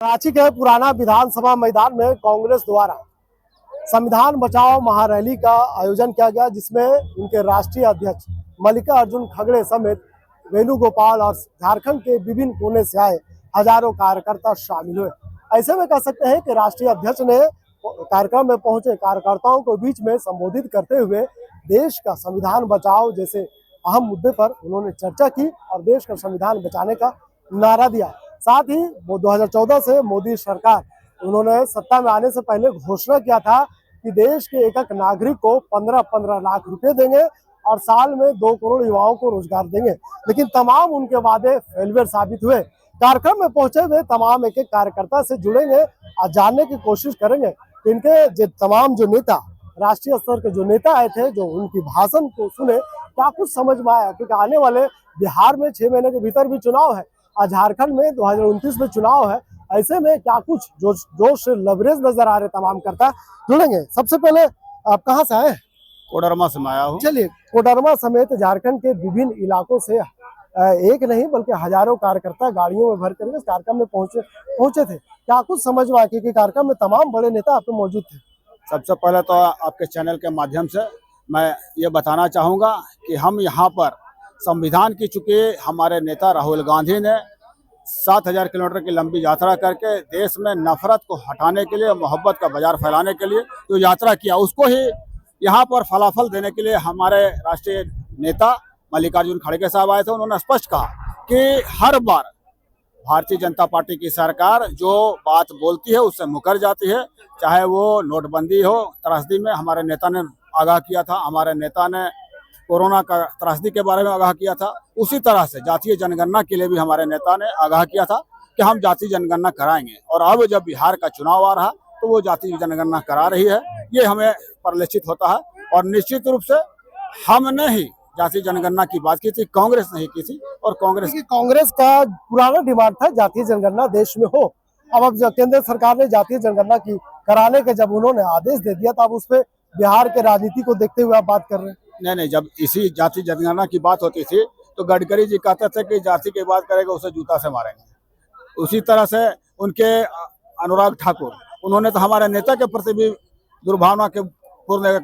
कराची के पुराना विधानसभा मैदान में कांग्रेस द्वारा संविधान बचाओ महारैली का आयोजन किया गया, जिसमें उनके राष्ट्रीय अध्यक्ष मल्लिकार्जुन खड़गे समेत वेणुगोपाल और झारखंड के विभिन्न कोने से आए हजारों कार्यकर्ता शामिल हुए। ऐसे में कह सकते हैं कि राष्ट्रीय अध्यक्ष ने कार्यक्रम में पहुंचे कार्यकर्ताओं को बीच में संबोधित करते हुए देश का संविधान बचाओ जैसे अहम मुद्दे पर उन्होंने चर्चा की और देश का संविधान बचाने का नारा दिया। साथ ही वो 2014 से मोदी सरकार उन्होंने सत्ता में आने से पहले घोषणा किया था कि देश के एक एक नागरिक को 15-15 लाख रुपए देंगे और साल में 2 करोड़ युवाओं को रोजगार देंगे, लेकिन तमाम उनके वादे फेलवेयर साबित हुए। कार्यक्रम में पहुंचे हुए तमाम एक एक कार्यकर्ता से जुड़ेंगे और जानने की कोशिश करेंगे कि इनके तमाम जो नेता, राष्ट्रीय स्तर के जो नेता आए थे, जो उनकी भाषण को सुने, क्या कुछ समझ में आया, क्योंकि आने वाले बिहार में 6 महीने के भीतर भी चुनाव है और झारखंड में 2029 में चुनाव है। ऐसे में क्या कुछ जोश लवरेज नजर आ रहे तमाम करता जुड़ेंगे। सबसे पहले आप कहाँ से आए? कोडरमा से मैं आया हूँ। चलिए, कोडरमा समेत झारखंड के विभिन्न इलाकों से एक नहीं बल्कि हजारों कार्यकर्ता गाड़ियों में भर कर इस कार्यक्रम में पहुंचे थे। क्या कुछ समझ में आया, क्योंकि कार्यक्रम में तमाम बड़े नेता आप मौजूद थे? सबसे पहले तो आपके चैनल के माध्यम से मैं ये बताना चाहूँगा कि हम यहाँ पर संविधान की चूंकि हमारे नेता राहुल गांधी ने 7,000 किलोमीटर की लंबी यात्रा करके देश में नफरत को हटाने के लिए, मोहब्बत का बाजार फैलाने के लिए जो यात्रा किया, उसको ही यहाँ पर फलाफल देने के लिए हमारे राष्ट्रीय नेता मल्लिकार्जुन खड़गे साहब आए थे। उन्होंने स्पष्ट कहा कि हर बार भारतीय जनता पार्टी की सरकार जो बात बोलती है उससे मुकर जाती है, चाहे वो नोटबंदी हो, त्रासदी में हमारे नेता ने आगाह किया था, हमारे नेता ने कोरोना का त्रासदी के बारे में आगाह किया था, उसी तरह से जातीय जनगणना के लिए भी हमारे नेता ने आगाह किया था कि हम जातीय जनगणना कराएंगे। और अब जब बिहार का चुनाव आ रहा तो वो जातीय जनगणना करा रही है, ये हमें परिलक्षित होता है। और निश्चित रूप से हमने ही जातीय जनगणना की बात की थी, कांग्रेस नहीं की थी। और कांग्रेस का पुराना डिमांड था जातीय जनगणना देश में हो। अब जब केंद्र सरकार ने जातीय जनगणना की कराने के जब उन्होंने आदेश दे दिया, तो अब उस पर बिहार के राजनीति को देखते हुए आप बात कर रहे हैं? नहीं, जब इसी जातीय जनगणना की बात होती थी तो गडकरी जी कहते थे कि जाति की बात करेगा उसे जूता से मारेंगे। उसी तरह से उनके अनुराग ठाकुर, उन्होंने तो हमारे नेता के प्रति भी दुर्भावना के पूर्ण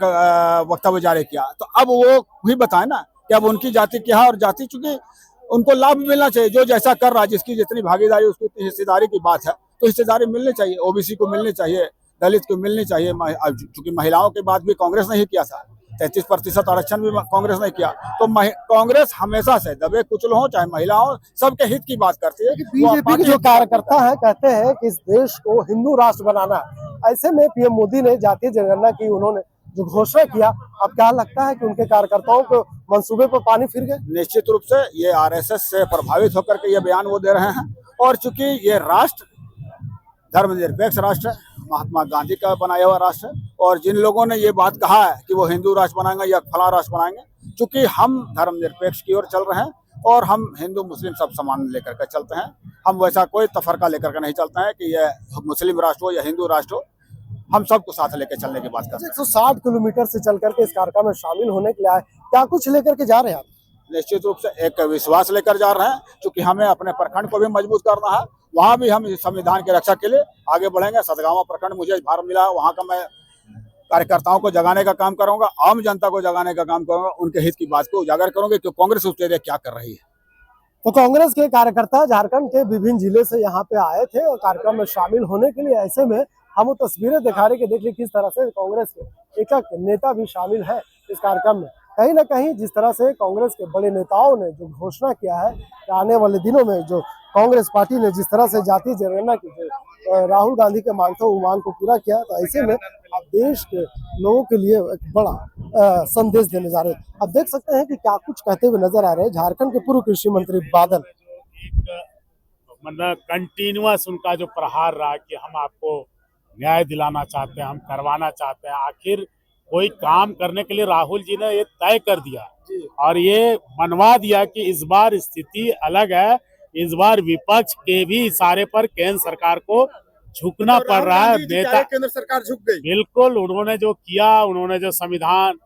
वक्तव्य जारी किया। तो अब वो भी बताए ना कि अब उनकी जाति क्या है, और जाति चूंकि उनको लाभ मिलना चाहिए, जो जैसा कर रहा है, जिसकी जितनी भागीदारी उसकी उतनी हिस्सेदारी की बात है, तो हिस्सेदारी मिलनी चाहिए। ओबीसी को मिलनी चाहिए, दलित को मिलनी चाहिए। चूंकि महिलाओं की बात भी कांग्रेस ने ही किया था, 33% आरक्षण भी कांग्रेस ने किया। तो कांग्रेस हमेशा से दबे कुचल हो चाहे महिला हो, सबके हित की बात करती है। बीजेपी के जो कार्यकर्ता है कहते हैं कि इस देश को हिंदू राष्ट्र बनाना है। ऐसे में पीएम मोदी ने जातीय जनगणना की उन्होंने जो घोषणा किया, अब क्या लगता है कि उनके कार्यकर्ताओं को मंसूबे पर पानी फिर गए? निश्चित रूप से ये आरएसएस से प्रभावित होकर के ये बयान वो दे रहे हैं। और चूंकि ये राष्ट्र धर्मनिरपेक्ष राष्ट्र है, महात्मा गांधी का बनाया हुआ राष्ट्र है, और जिन लोगों ने ये बात कहा है कि वो हिंदू राष्ट्र बनाएंगे या फला राष्ट्र बनाएंगे, चूंकि हम धर्मनिरपेक्ष की ओर चल रहे हैं और हम हिंदू मुस्लिम सब समान लेकर के चलते हैं। हम वैसा कोई तफरका लेकर के नहीं चलते हैं कि ये मुस्लिम राष्ट्र हो या हिंदू राष्ट्र हो, हम सबको साथ लेकर चलने की बात करते हैं। 160 किलोमीटर से चल करके इस कार्यक्रम में शामिल होने के लिए आए, क्या कुछ लेकर के जा रहे हैं आप? निश्चित रूप से एक विश्वास लेकर जा रहे हैं, क्योंकि हमें अपने प्रखंड को भी मजबूत करना है। वहाँ भी हम संविधान की रक्षा के लिए आगे बढ़ेंगे। सतगावा प्रखंड मुझे भार मिला है, वहाँ का मैं कार्यकर्ताओं को जगाने का काम करूंगा, आम जनता को जगाने का काम करूंगा, उनके हित की बात को उजागर करूंगे कि कांग्रेस उस एरिया क्या कर रही है। तो कांग्रेस के कार्यकर्ता झारखंड के विभिन्न जिले से यहाँ पे आए थे और कार्यक्रम में शामिल होने के लिए। ऐसे में हम वो तस्वीरें दिखा रहे कि देखिए किस तरह से कांग्रेस के एक एक नेता भी शामिल है इस कार्यक्रम में। कहीं ना कहीं जिस तरह से कांग्रेस के बड़े नेताओं ने जो घोषणा किया है कि आने वाले दिनों में जो कांग्रेस पार्टी ने जिस तरह से जातीय जनगणना की राहुल गांधी के मांग था, वो मांग को पूरा किया, तो ऐसे में अब देश के लोगों के लिए एक बड़ा संदेश देने जा रहे हैं। अब देख सकते हैं कि क्या कुछ कहते हुए नजर आ रहे हैं झारखंड के पूर्व कृषि मंत्री बादल। मतलब कंटिन्यूअस उनका जो प्रहार रहा कि हम आपको न्याय दिलाना चाहते हैं, हम करवाना चाहते हैं। आखिर कोई काम करने के लिए राहुल जी ने ये तय कर दिया और ये मनवा दिया कि इस बार स्थिति अलग है। इस बार विपक्ष के भी इशारे पर केंद्र सरकार को झुकना पड़ रहा है। नेता केंद्र सरकार झुक गई। बिल्कुल, उन्होंने जो किया, उन्होंने जो संविधान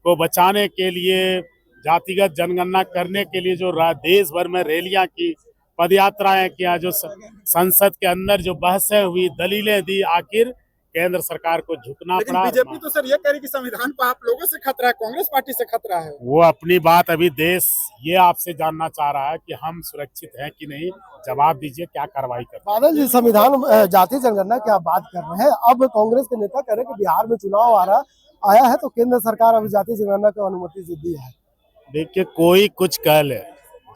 को बचाने के लिए, जातिगत जनगणना करने के लिए जो देश भर में रैलियां की, पद यात्राएं किया, जो संसद के अंदर जो बहसें हुई, दलीलें दी, आखिर केंद्र सरकार को झुकना लेकिन पड़ा। बीजेपी तो सर ये कह रही कि संविधान पर आप लोगों से खतरा है, कांग्रेस पार्टी से खतरा है। वो अपनी बात, अभी देश ये आपसे जानना चाह रहा है कि हम सुरक्षित हैं कि नहीं। जवाब दीजिए, क्या कार्रवाई कर। बादल जी, संविधान जाति जनगणना की आप बात कर रहे हैं, अब कांग्रेस के नेता कह रहे हैं कि बिहार में चुनाव आया है तो केंद्र सरकार अभी जाति जनगणना को अनुमति दी है। देखिए, कोई कुछ कह ले,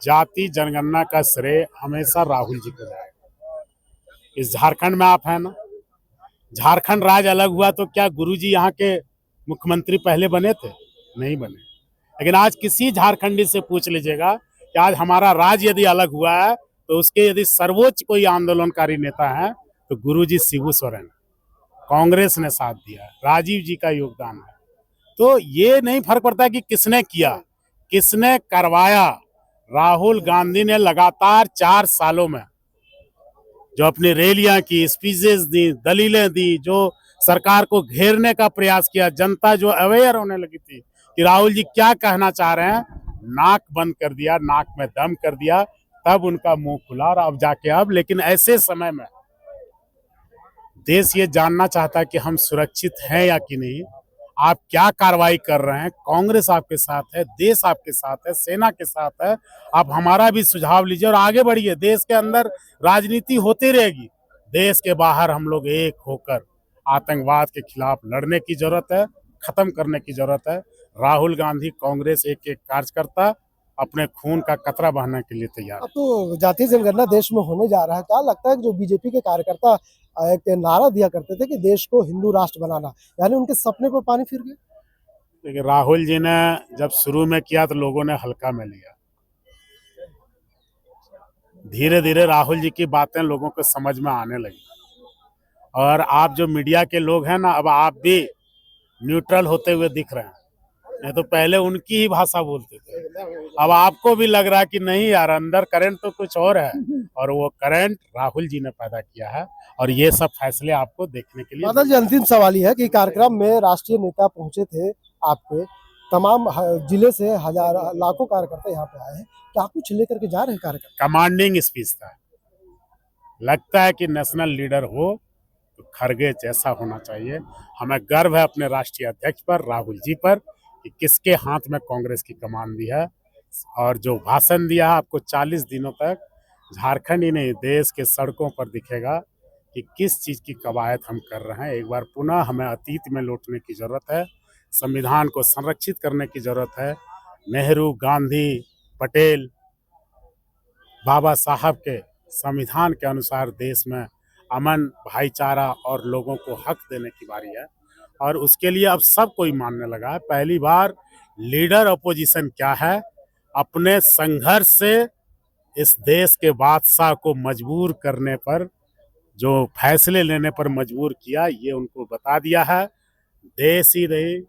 जाति जनगणना का श्रेय हमेशा राहुल जी को जाएगा। इस झारखंड में आप है ना, झारखंड राज्य अलग हुआ तो क्या गुरुजी यहाँ के मुख्यमंत्री पहले बने थे? नहीं बने। लेकिन आज किसी झारखंडी से पूछ लीजिएगा कि आज हमारा राज्य यदि अलग हुआ है तो उसके यदि सर्वोच्च कोई आंदोलनकारी नेता है तो गुरुजी शिबू सोरेन, कांग्रेस ने साथ दिया, राजीव जी का योगदान है। तो ये नहीं फर्क पड़ता कि किसने किया, किसने करवाया। राहुल गांधी ने लगातार 4 सालों में जो अपनी रैलियां की, स्पीचेस दी, दलीलें दी, जो सरकार को घेरने का प्रयास किया, जनता जो अवेयर होने लगी थी कि राहुल जी क्या कहना चाह रहे हैं, नाक बंद कर दिया, नाक में दम कर दिया, तब उनका मुंह खुला। और अब जाके अब, लेकिन ऐसे समय में देश ये जानना चाहता है कि हम सुरक्षित हैं या कि नहीं। आप क्या कार्रवाई कर रहे हैं? कांग्रेस आपके साथ है, देश आपके साथ है, सेना के साथ है। आप हमारा भी सुझाव लीजिए और आगे बढ़िए। देश के अंदर राजनीति होती रहेगी, देश के बाहर हम लोग एक होकर आतंकवाद के खिलाफ लड़ने की जरूरत है, खत्म करने की जरूरत है। राहुल गांधी, कांग्रेस, एक एक कार्यकर्ता अपने खून का कतरा बहाने के लिए तैयार। अब तो जातीय जनगणना देश में होने जा रहा है, क्या लगता है कि जो बीजेपी के कार्यकर्ता एक नारा दिया करते थे कि देश को हिंदू राष्ट्र बनाना, यानी उनके सपने पर पानी फिर गया? देखिए, राहुल जी ने जब शुरू में किया तो लोगों ने हल्का में लिया। धीरे धीरे राहुल जी की बातें लोगों को समझ में आने लगी। और आप जो मीडिया के लोग हैं ना, अब आप भी न्यूट्रल होते हुए दिख रहे हैं। नहीं तो पहले उनकी ही भाषा बोलते थे, अब आपको भी लग रहा है कि नहीं यार, अंदर करंट तो कुछ और है, और वो करंट राहुल जी ने पैदा किया है। और ये सब फैसले आपको देखने के लिए। बादल जी, अंतिम सवाल ये है कि कार्यक्रम में राष्ट्रीय नेता पहुंचे थे, आपके तमाम जिले से लाखों कार्यकर्ता यहाँ पे आए हैं, क्या कुछ लेकर के जा रहे हैं कार्यकर्ता? कमांडिंग स्पीच था। लगता है कि नेशनल लीडर हो तो खड़गे जैसा होना चाहिए। हमें गर्व है अपने राष्ट्रीय अध्यक्ष पर, राहुल जी पर, कि किसके हाथ में कांग्रेस की कमान दी है। और जो भाषण दिया है, आपको 40 दिनों तक झारखंड ही नहीं, देश के सड़कों पर दिखेगा कि किस चीज की कवायद हम कर रहे हैं। एक बार पुनः हमें अतीत में लौटने की जरूरत है, संविधान को संरक्षित करने की जरूरत है। नेहरू, गांधी, पटेल, बाबा साहब के संविधान के अनुसार देश में अमन, भाईचारा और लोगों को हक देने की बारी है। और उसके लिए अब सब कोई मानने लगा है। पहली बार लीडर अपोजिशन क्या है, अपने संघर्ष से इस देश के बादशाह को मजबूर करने पर, जो फैसले लेने पर मजबूर किया, ये उनको बता दिया है। देश ही नहीं,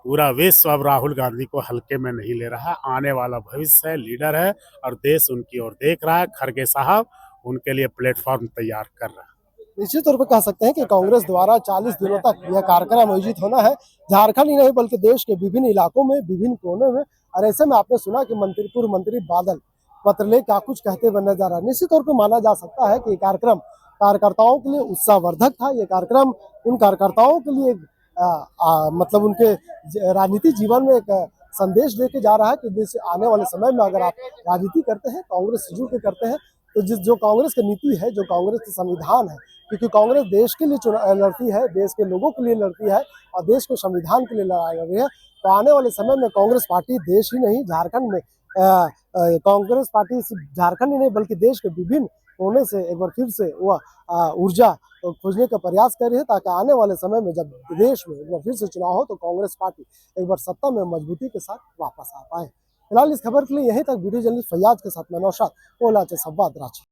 पूरा विश्व अब राहुल गांधी को हल्के में नहीं ले रहा। आने वाला भविष्य है, लीडर है, और देश उनकी ओर देख रहा है। खड़गे साहब उनके लिए प्लेटफॉर्म तैयार कर रहा है। निश्चित तौर पर कह सकते हैं कि कांग्रेस द्वारा 40 दिनों तक यह कार्यक्रम आयोजित होना है, झारखंड ही नहीं बल्कि देश के विभिन्न इलाकों में, विभिन्न कोनों में। और ऐसे में आपने सुना कि पूर्व मंत्री बादल पत्रले क्या कुछ कहते हुए नजर आ रहा है। निश्चित तौर पर माना जा सकता है कि ये कार्यक्रम कार्यकर्ताओं के लिए उत्साहवर्धक था। ये कार्यक्रम उन कार्यकर्ताओं के लिए मतलब उनके राजनीतिक जीवन में एक संदेश देके जा रहा है कि आने वाले समय में अगर आप राजनीति करते हैं, कांग्रेस से जुड़ के करते हैं, तो जो कांग्रेस की नीति है, जो कांग्रेस की संविधान है, क्योंकि कांग्रेस देश के लिए लड़ती है, देश के लोगों के लिए लड़ती है और देश के संविधान के लिए लड़ रही है। तो आने वाले समय में कांग्रेस पार्टी देश ही नहीं, झारखंड में कांग्रेस पार्टी झारखंड ही नहीं बल्कि देश के विभिन्न कोने से एक बार फिर से वह ऊर्जा खोजने का प्रयास कर रही है, ताकि आने वाले समय में जब देश में एक बार फिर से चुनाव हो तो कांग्रेस पार्टी एक बार सत्ता में मजबूती के साथ वापस आ पाए। फिलहाल इस खबर के लिए यहीं तक। वीडियो जर्नलिस्ट फैयाज के साथ मैं नौशाद, ओला से संवाद रांची।